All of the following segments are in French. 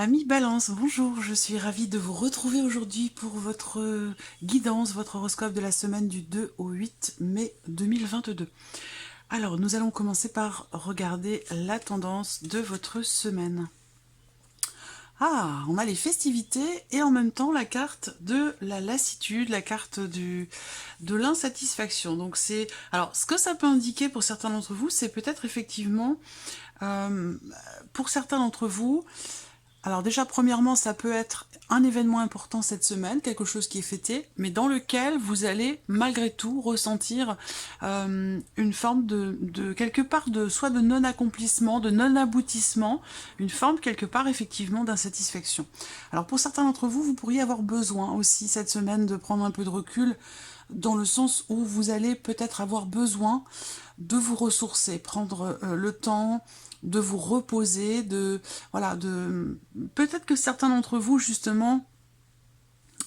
Amis Balance, bonjour, je suis ravie de vous retrouver aujourd'hui pour votre guidance, votre horoscope de la semaine du 2 au 8 mai 2022. Alors, nous allons commencer par regarder la tendance de votre semaine. Ah, on a les festivités et en même temps la carte de la lassitude, la carte de l'insatisfaction. Donc c'est, alors ce que ça peut indiquer pour certains d'entre vous, c'est peut-être effectivement, euh, pour certains d'entre vous, alors déjà, premièrement, ça peut être un événement important cette semaine, quelque chose qui est fêté, mais dans lequel vous allez malgré tout ressentir une forme de quelque part de soit de non-accomplissement, de non-aboutissement, une forme quelque part effectivement d'insatisfaction. Alors pour certains d'entre vous, vous pourriez avoir besoin aussi cette semaine de prendre un peu de recul, dans le sens où vous allez peut-être avoir besoin de vous ressourcer, prendre le temps de vous reposer, de voilà, de peut-être que certains d'entre vous justement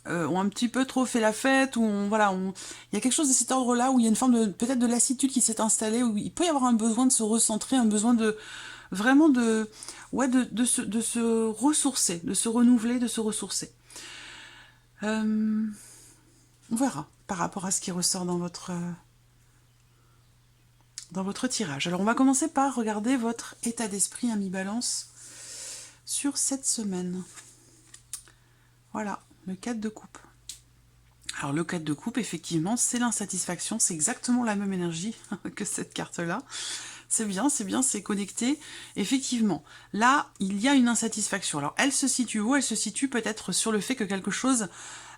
ont un petit peu trop fait la fête, ou voilà, il y a quelque chose de cet ordre-là où il y a une forme de peut-être de lassitude qui s'est installée, où il peut y avoir un besoin de se recentrer, un besoin de vraiment de ouais de se ressourcer, de se renouveler, de se ressourcer. Euh, on verra par rapport à ce qui ressort dans votre tirage. Alors on va commencer par regarder votre état d'esprit, ami Balance, sur cette semaine. Voilà, le 4 de coupe. Alors le 4 de coupe, effectivement, c'est l'insatisfaction, c'est exactement la même énergie que cette carte-là. C'est bien, c'est connecté. Effectivement, là, il y a une insatisfaction. Alors elle se situe où? Elle se situe peut-être sur le fait que quelque chose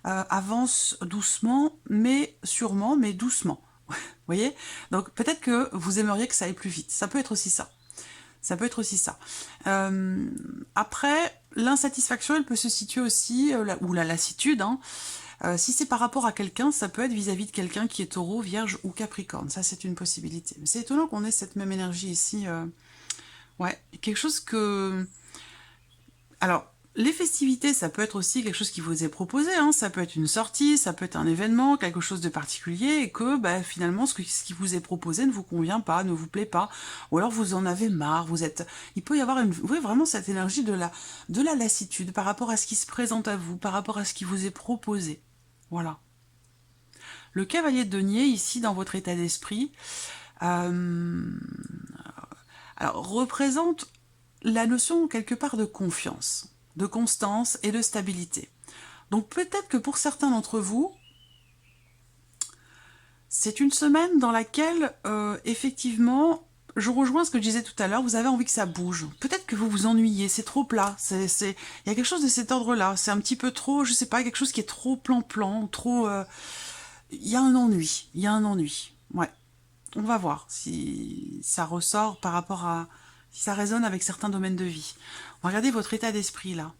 avance doucement, mais sûrement, mais doucement. Vous voyez? Donc peut-être que vous aimeriez que ça aille plus vite. Ça peut être aussi ça. Ça peut être aussi ça. Après, l'insatisfaction, elle peut se situer aussi, ou la lassitude, hein. Si c'est par rapport à quelqu'un, ça peut être vis-à-vis de quelqu'un qui est taureau, vierge ou capricorne. Ça, c'est une possibilité. Mais c'est étonnant qu'on ait cette même énergie ici. Ouais, quelque chose que... Alors, les festivités, ça peut être aussi quelque chose qui vous est proposé, hein. Ça peut être une sortie, ça peut être un événement, quelque chose de particulier, et que bah, finalement, ce qui vous est proposé ne vous convient pas, ne vous plaît pas, ou alors vous en avez marre, vous êtes... Il peut y avoir oui, vraiment cette énergie de la lassitude par rapport à ce qui se présente à vous, par rapport à ce qui vous est proposé. Voilà. Le cavalier de denier, ici, dans votre état d'esprit, euh, alors, représente la notion quelque part de confiance, de constance et de stabilité. Donc peut-être que pour certains d'entre vous, c'est une semaine dans laquelle, effectivement, je rejoins ce que je disais tout à l'heure, vous avez envie que ça bouge. Peut-être que vous vous ennuyez, c'est trop plat, il y a quelque chose de cet ordre-là, c'est un petit peu trop, je sais pas, quelque chose qui est trop plan-plan, trop... il y a un ennui, il y a un ennui, ouais. On va voir si ça ressort par rapport à... si ça résonne avec certains domaines de vie. On va regarder votre état d'esprit, là.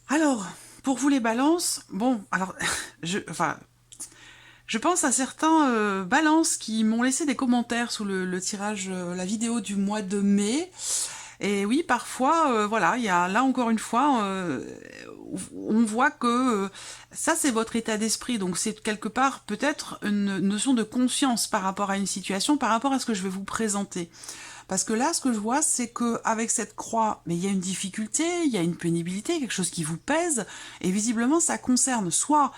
Alors, pour vous les balances, bon, alors, je pense à certains balances qui m'ont laissé des commentaires sous le tirage, la vidéo du mois de mai. Et oui, parfois, voilà, il y a là encore une fois, on voit que ça c'est votre état d'esprit, donc c'est quelque part peut-être une notion de conscience par rapport à une situation, par rapport à ce que je vais vous présenter. Parce que là, ce que je vois, c'est que avec cette croix, mais il y a une difficulté, il y a une pénibilité, quelque chose qui vous pèse, et visiblement ça concerne soit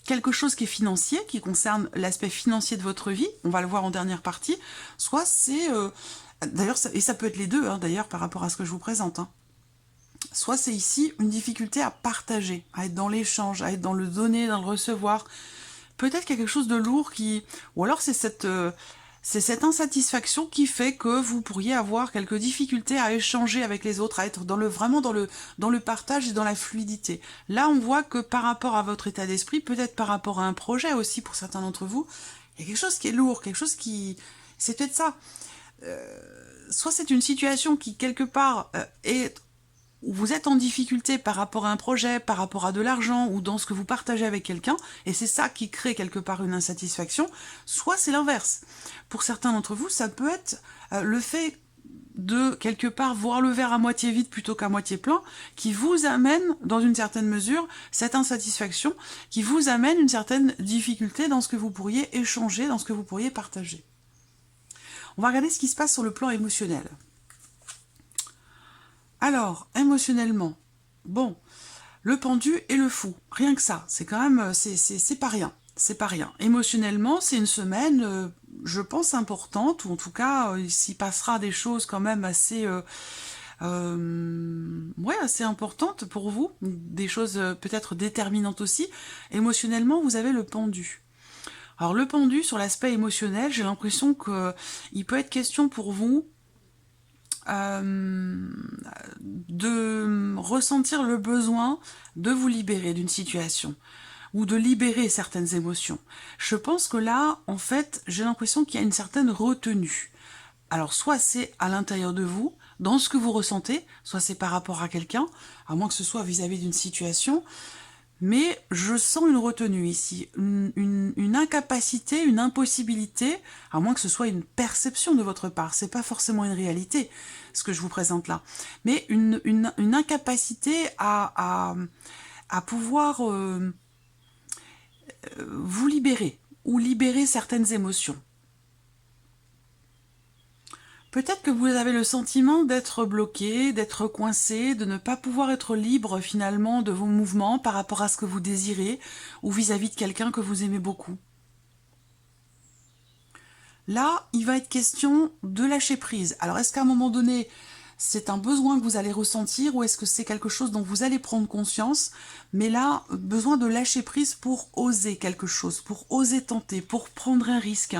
quelque chose qui est financier, qui concerne l'aspect financier de votre vie, on va le voir en dernière partie, soit c'est... d'ailleurs, et ça peut être les deux, hein, d'ailleurs, par rapport à ce que je vous présente. Hein. Soit c'est ici une difficulté à partager, à être dans l'échange, à être dans le donner, dans le recevoir. Peut-être qu'il y a quelque chose de lourd qui... Ou alors c'est cette insatisfaction qui fait que vous pourriez avoir quelques difficultés à échanger avec les autres, à être vraiment dans le partage et dans la fluidité. Là, on voit que par rapport à votre état d'esprit, peut-être par rapport à un projet aussi pour certains d'entre vous, il y a quelque chose qui est lourd, quelque chose qui... C'est peut-être ça. Soit c'est une situation qui, quelque part, est où vous êtes en difficulté par rapport à un projet, par rapport à de l'argent ou dans ce que vous partagez avec quelqu'un, et c'est ça qui crée quelque part une insatisfaction, soit c'est l'inverse. Pour certains d'entre vous, ça peut être le fait de, quelque part, voir le verre à moitié vide plutôt qu'à moitié plein, qui vous amène, dans une certaine mesure, cette insatisfaction, qui vous amène une certaine difficulté dans ce que vous pourriez échanger, dans ce que vous pourriez partager. On va regarder ce qui se passe sur le plan émotionnel. Alors, émotionnellement, bon, le pendu et le fou, rien que ça, c'est quand même, c'est pas rien, c'est pas rien. Émotionnellement, c'est une semaine, je pense, importante, ou en tout cas, il s'y passera des choses quand même assez, ouais, assez importantes pour vous, des choses peut-être déterminantes aussi. Émotionnellement, vous avez le pendu. Alors le pendu, sur l'aspect émotionnel, j'ai l'impression que il peut être question pour vous euh, de ressentir le besoin de vous libérer d'une situation ou de libérer certaines émotions. Je pense que là, en fait, j'ai l'impression qu'il y a une certaine retenue. Alors, soit c'est à l'intérieur de vous, dans ce que vous ressentez, soit c'est par rapport à quelqu'un, à moins que ce soit vis-à-vis d'une situation, mais je sens une retenue ici, une incapacité, une impossibilité, à moins que ce soit une perception de votre part. C'est pas forcément une réalité, ce que je vous présente là, mais une incapacité à pouvoir vous libérer ou libérer certaines émotions. Peut-être que vous avez le sentiment d'être bloqué, d'être coincé, de ne pas pouvoir être libre finalement de vos mouvements par rapport à ce que vous désirez ou vis-à-vis de quelqu'un que vous aimez beaucoup. Là, il va être question de lâcher prise. Alors, est-ce qu'à un moment donné, c'est un besoin que vous allez ressentir ou est-ce que c'est quelque chose dont vous allez prendre conscience? Mais là, besoin de lâcher prise pour oser quelque chose, pour oser tenter, pour prendre un risque,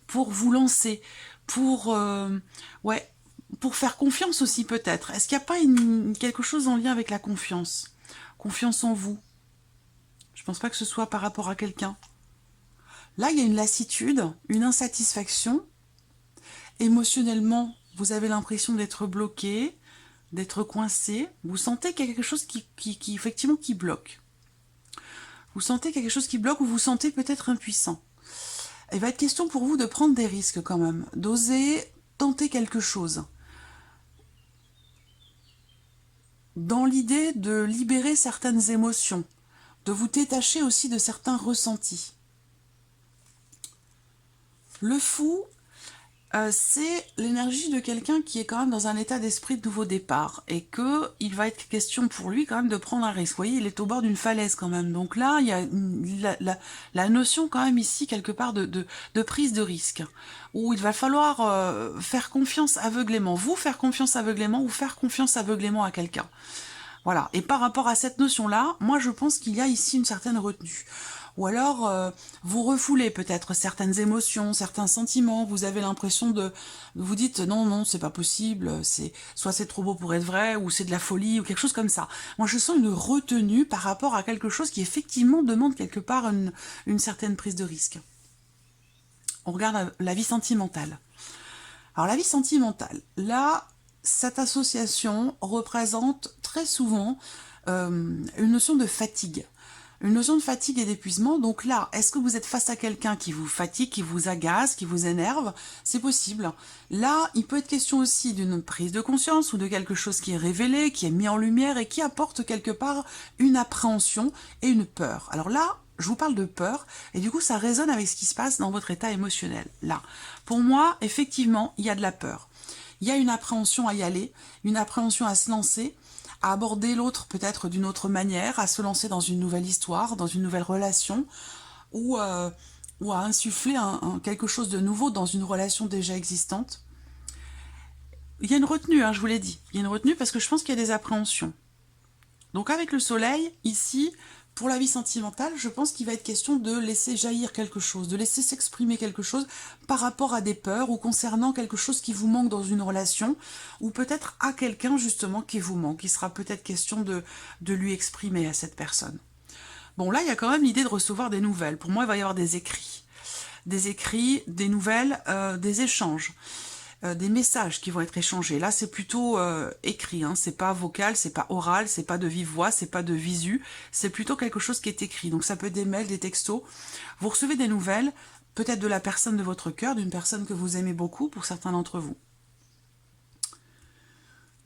pour vous lancer, pour ouais, pour faire confiance aussi peut-être. Est-ce qu'il n'y a pas quelque chose en lien avec la confiance? Confiance en vous. Je pense pas que ce soit par rapport à quelqu'un. Là, il y a une lassitude, une insatisfaction. Émotionnellement, vous avez l'impression d'être bloqué, d'être coincé. Vous sentez qu'il y a quelque chose qui effectivement qui bloque. Vous sentez quelque chose qui bloque ou vous sentez peut-être impuissant. Il va être question pour vous de prendre des risques quand même, d'oser tenter quelque chose. Dans l'idée de libérer certaines émotions, de vous détacher aussi de certains ressentis. Le fou, c'est l'énergie de quelqu'un qui est quand même dans un état d'esprit de nouveau départ et que il va être question pour lui quand même de prendre un risque. Vous voyez, il est au bord d'une falaise quand même. Donc là, il y a la notion quand même ici quelque part de prise de risque où il va falloir faire confiance aveuglément. Vous faire confiance aveuglément ou faire confiance aveuglément à quelqu'un. Voilà. Et par rapport à cette notion-là, moi je pense qu'il y a ici une certaine retenue. Ou alors, vous refoulez peut-être certaines émotions, certains sentiments, vous avez l'impression vous dites non, non, c'est pas possible, soit c'est trop beau pour être vrai, ou c'est de la folie, ou quelque chose comme ça. Moi je sens une retenue par rapport à quelque chose qui effectivement demande quelque part une certaine prise de risque. On regarde la vie sentimentale. Alors la vie sentimentale, là, cette association représente très souvent une notion de fatigue. Une notion de fatigue et d'épuisement. Donc là, est-ce que vous êtes face à quelqu'un qui vous fatigue, qui vous agace, qui vous énerve? C'est possible. Là, il peut être question aussi d'une prise de conscience ou de quelque chose qui est révélé, qui est mis en lumière et qui apporte quelque part une appréhension et une peur. Alors là, je vous parle de peur et du coup, ça résonne avec ce qui se passe dans votre état émotionnel. Là, pour moi, effectivement, il y a de la peur. Il y a une appréhension à y aller, une appréhension à se lancer, à aborder l'autre peut-être d'une autre manière, à se lancer dans une nouvelle histoire, dans une nouvelle relation, ou à insuffler quelque chose de nouveau dans une relation déjà existante. Il y a une retenue, je vous l'ai dit. Il y a une retenue parce que je pense qu'il y a des appréhensions. Donc avec le soleil, ici, pour la vie sentimentale, je pense qu'il va être question de laisser jaillir quelque chose, de laisser s'exprimer quelque chose par rapport à des peurs ou concernant quelque chose qui vous manque dans une relation ou peut-être à quelqu'un justement qui vous manque. Il sera peut-être question de lui exprimer à cette personne. Bon, là, il y a quand même l'idée de recevoir des nouvelles. Pour moi, il va y avoir des écrits. Des écrits, des nouvelles, des échanges. Des messages qui vont être échangés. Là, c'est plutôt écrit, c'est pas vocal, c'est pas oral, c'est pas de vive voix, c'est pas de visu, c'est plutôt quelque chose qui est écrit. Donc ça peut être des mails, des textos. Vous recevez des nouvelles, peut-être de la personne de votre cœur, d'une personne que vous aimez beaucoup pour certains d'entre vous.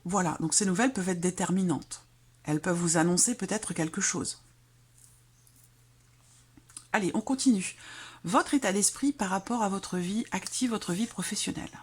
Voilà, donc ces nouvelles peuvent être déterminantes. Elles peuvent vous annoncer peut-être quelque chose. Allez, on continue. Votre état d'esprit par rapport à votre vie active, votre vie professionnelle.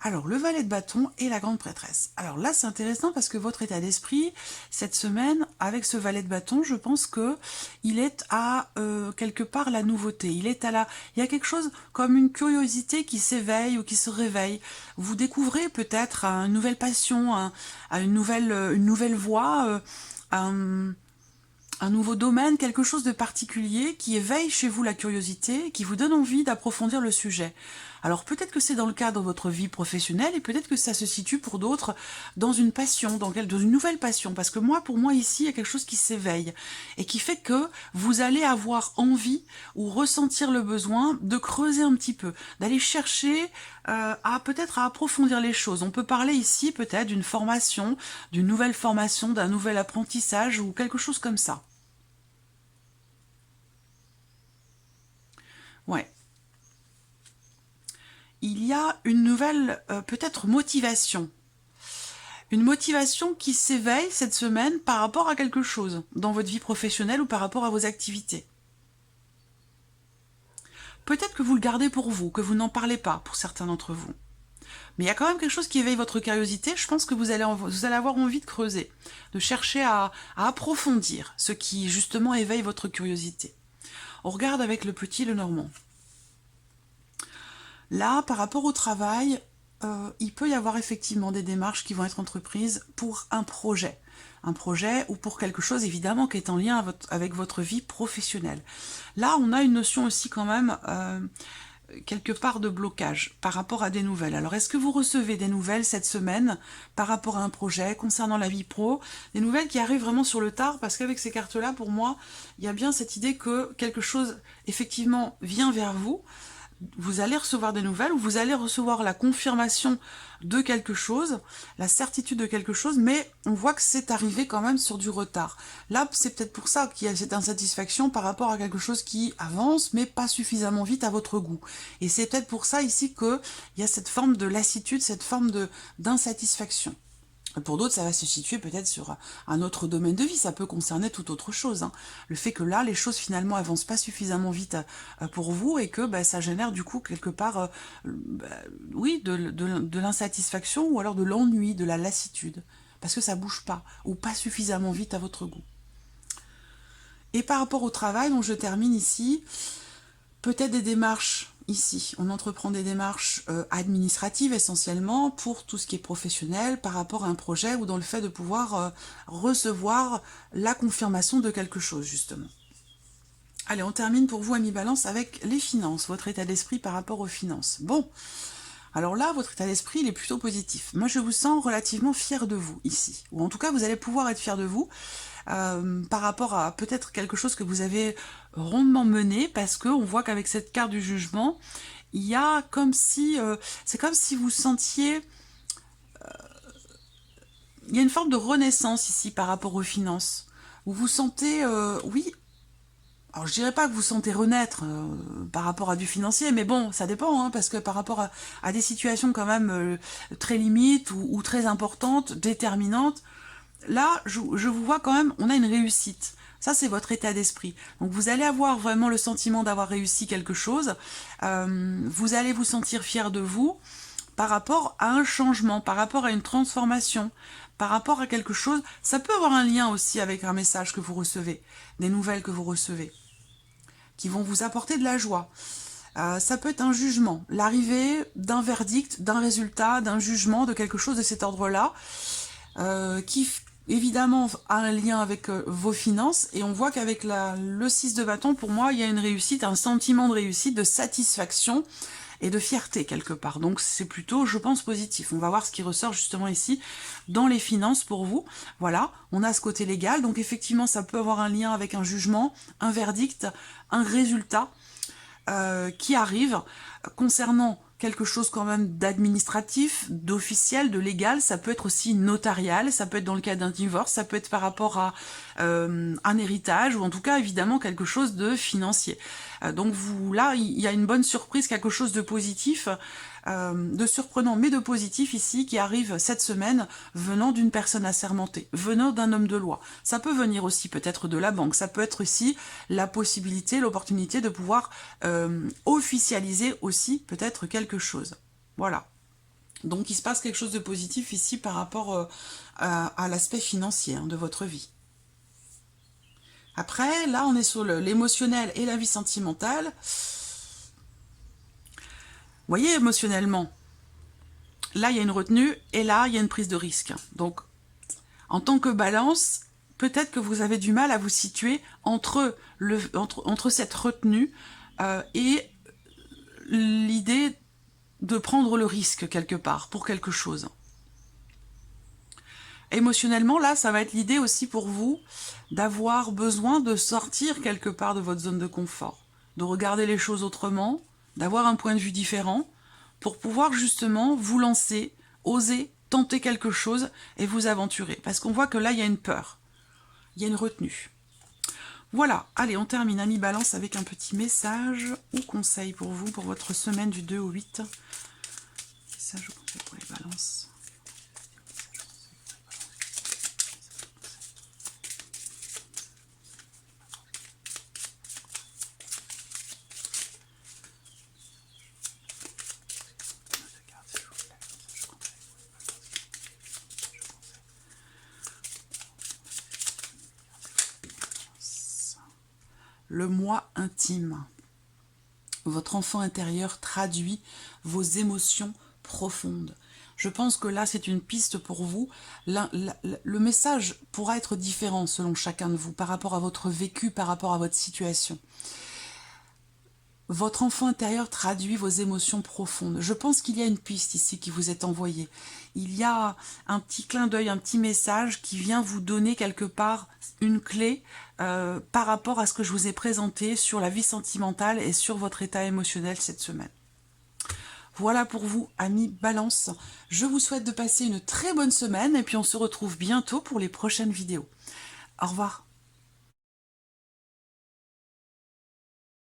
Alors, le valet de bâton et la grande prêtresse. Alors là, c'est intéressant parce que votre état d'esprit, cette semaine, avec ce valet de bâton, je pense que il est à quelque part la nouveauté. Il est à il y a quelque chose comme une curiosité qui s'éveille ou qui se réveille. Vous découvrez peut-être une nouvelle passion, une nouvelle voie, un nouveau domaine, quelque chose de particulier qui éveille chez vous la curiosité, qui vous donne envie d'approfondir le sujet. Alors peut-être que c'est dans le cadre de votre vie professionnelle et peut-être que ça se situe pour d'autres dans une passion, dans une nouvelle passion. Parce que pour moi ici, il y a quelque chose qui s'éveille et qui fait que vous allez avoir envie ou ressentir le besoin de creuser un petit peu, d'aller chercher peut-être à approfondir les choses. On peut parler ici peut-être d'une formation, d'une nouvelle formation, d'un nouvel apprentissage ou quelque chose comme ça. Ouais. Il y a une nouvelle, peut-être motivation. Une motivation qui s'éveille cette semaine par rapport à quelque chose, dans votre vie professionnelle ou par rapport à vos activités. Peut-être que vous le gardez pour vous, que vous n'en parlez pas pour certains d'entre vous. Mais il y a quand même quelque chose qui éveille votre curiosité. Je pense que vous allez avoir envie de creuser, de chercher à approfondir ce qui justement éveille votre curiosité. On regarde avec le petit Lenormand. Là, par rapport au travail, il peut y avoir effectivement des démarches qui vont être entreprises pour un projet ou pour quelque chose évidemment qui est en lien avec votre vie professionnelle. Là, on a une notion aussi quand même quelque part de blocage par rapport à des nouvelles. Alors, est-ce que vous recevez des nouvelles cette semaine par rapport à un projet concernant la vie pro, des nouvelles qui arrivent vraiment sur le tard, parce qu'avec ces cartes-là, pour moi, il y a bien cette idée que quelque chose effectivement vient vers vous. Vous allez recevoir des nouvelles ou vous allez recevoir la confirmation de quelque chose, la certitude de quelque chose, mais on voit que c'est arrivé quand même sur du retard. Là, c'est peut-être pour ça qu'il y a cette insatisfaction par rapport à quelque chose qui avance, mais pas suffisamment vite à votre goût. Et c'est peut-être pour ça ici qu'il y a cette forme de lassitude, cette forme d'insatisfaction. Pour d'autres, ça va se situer peut-être sur un autre domaine de vie, ça peut concerner toute autre chose. Le fait que là, les choses finalement avancent pas suffisamment vite pour vous et que ça génère du coup quelque part, oui, de l'insatisfaction ou alors de l'ennui, de la lassitude, parce que ça bouge pas ou pas suffisamment vite à votre goût. Et par rapport au travail, donc je termine ici, peut-être des démarches. Ici, on entreprend des démarches administratives essentiellement pour tout ce qui est professionnel par rapport à un projet ou dans le fait de pouvoir recevoir la confirmation de quelque chose, justement. Allez, on termine pour vous, amis Balance, avec les finances, votre état d'esprit par rapport aux finances. Bon, alors là, votre état d'esprit, il est plutôt positif. Moi, je vous sens relativement fier de vous, ici. Ou en tout cas, vous allez pouvoir être fier de vous par rapport à peut-être quelque chose que vous avez rondement mené, parce qu'on voit qu'avec cette carte du jugement, il y a comme si... c'est comme si vous sentiez... il y a une forme de renaissance ici par rapport aux finances. Vous vous sentez... oui... Alors je dirais pas que vous sentez renaître par rapport à du financier, mais bon, ça dépend, parce que par rapport à des situations quand même très limites ou très importantes, déterminantes, là, je vous vois quand même, on a une réussite. Ça, c'est votre état d'esprit. Donc, vous allez avoir vraiment le sentiment d'avoir réussi quelque chose. Vous allez vous sentir fier de vous par rapport à un changement, par rapport à une transformation, par rapport à quelque chose. Ça peut avoir un lien aussi avec un message que vous recevez, des nouvelles que vous recevez, qui vont vous apporter de la joie. Ça peut être un jugement, l'arrivée d'un verdict, d'un résultat, d'un jugement, de quelque chose de cet ordre-là, qui évidemment a un lien avec vos finances, et on voit qu'avec le 6 de bâton, pour moi, il y a une réussite, un sentiment de réussite, de satisfaction et de fierté quelque part. Donc c'est plutôt, je pense, positif. On va voir ce qui ressort justement ici dans les finances pour vous. Voilà, on a ce côté légal, donc effectivement ça peut avoir un lien avec un jugement, un verdict, un résultat qui arrive concernant quelque chose quand même d'administratif, d'officiel, de légal. Ça peut être aussi notarial, ça peut être dans le cas d'un divorce, ça peut être par rapport à un héritage, ou en tout cas évidemment quelque chose de financier. Donc là, il y a une bonne surprise, quelque chose de positif, de surprenant mais de positif ici, qui arrive cette semaine, venant d'une personne assermentée, venant d'un homme de loi. Ça peut venir aussi peut-être de la banque, ça peut être aussi la possibilité, l'opportunité de pouvoir officialiser aussi peut-être quelque chose. Voilà. Donc il se passe quelque chose de positif ici par rapport à l'aspect financier de votre vie. Après, là, on est sur l'émotionnel et la vie sentimentale. Vous voyez, émotionnellement, là, il y a une retenue et là, il y a une prise de risque. Donc, en tant que balance, peut-être que vous avez du mal à vous situer entre cette retenue et l'idée de prendre le risque quelque part pour quelque chose. Émotionnellement, là, ça va être l'idée aussi pour vous d'avoir besoin de sortir quelque part de votre zone de confort, de regarder les choses autrement, d'avoir un point de vue différent, pour pouvoir justement vous lancer, oser, tenter quelque chose et vous aventurer. Parce qu'on voit que là, il y a une peur, il y a une retenue. Voilà, allez, on termine, Amis Balance, avec un petit message ou conseil pour vous, pour votre semaine du 2 au 8. Message ou conseil pour les balances. Le moi intime. Votre enfant intérieur traduit vos émotions profondes. Je pense que là, c'est une piste pour vous. Le message pourra être différent selon chacun de vous, par rapport à votre vécu, par rapport à votre situation. Votre enfant intérieur traduit vos émotions profondes. Je pense qu'il y a une piste ici qui vous est envoyée. Il y a un petit clin d'œil, un petit message qui vient vous donner quelque part une clé par rapport à ce que je vous ai présenté sur la vie sentimentale et sur votre état émotionnel cette semaine. Voilà pour vous, amis Balance. Je vous souhaite de passer une très bonne semaine et puis on se retrouve bientôt pour les prochaines vidéos. Au revoir.